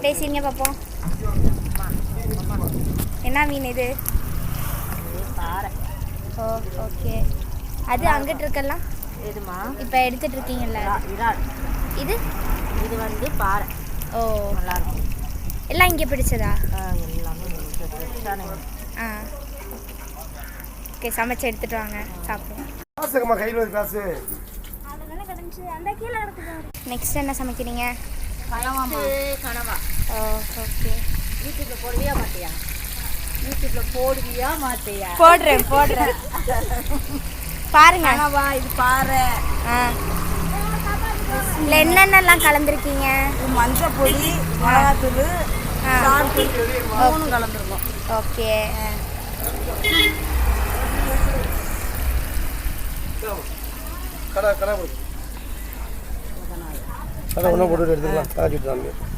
பேசிங்க பார்ப்போம். என்ன மீன் இது? பாறை. ஓ ஓகே. அது அங்கிட்டு இருக்கலாம். எதுமா இப்போ எடுத்துட்டு இருக்கீங்கல்ல? இறால். இது இது வந்து பாறை. ஓ நல்லாயிருக்கும். எல்லாம் இங்கே பிடிச்சதா? எல்லாமே ஆ ஓகே. சமைச்சு எடுத்துட்டு வாங்க சாப்பிடுவோம். நெக்ஸ்ட் என்ன சமைக்கிறீங்க? கனவா. ஓ ஓகே. யூடியூப்ல போடுவியா மாட்டியா? யூடியூப்ல போடுவியா மாட்டியா? போடுறேன் பாருங்க. கனவா இது பாறை. ஆ இல்லை என்னென்னலாம் கலந்துருக்கீங்க? மஞ்சள் பொடி, மிளகாத்தூள், சால்ட்டு மூணும் கலந்துருக்கோம். ஓகே. கடை ஒன்றா போட்டு எடுத்துக்கலாம்.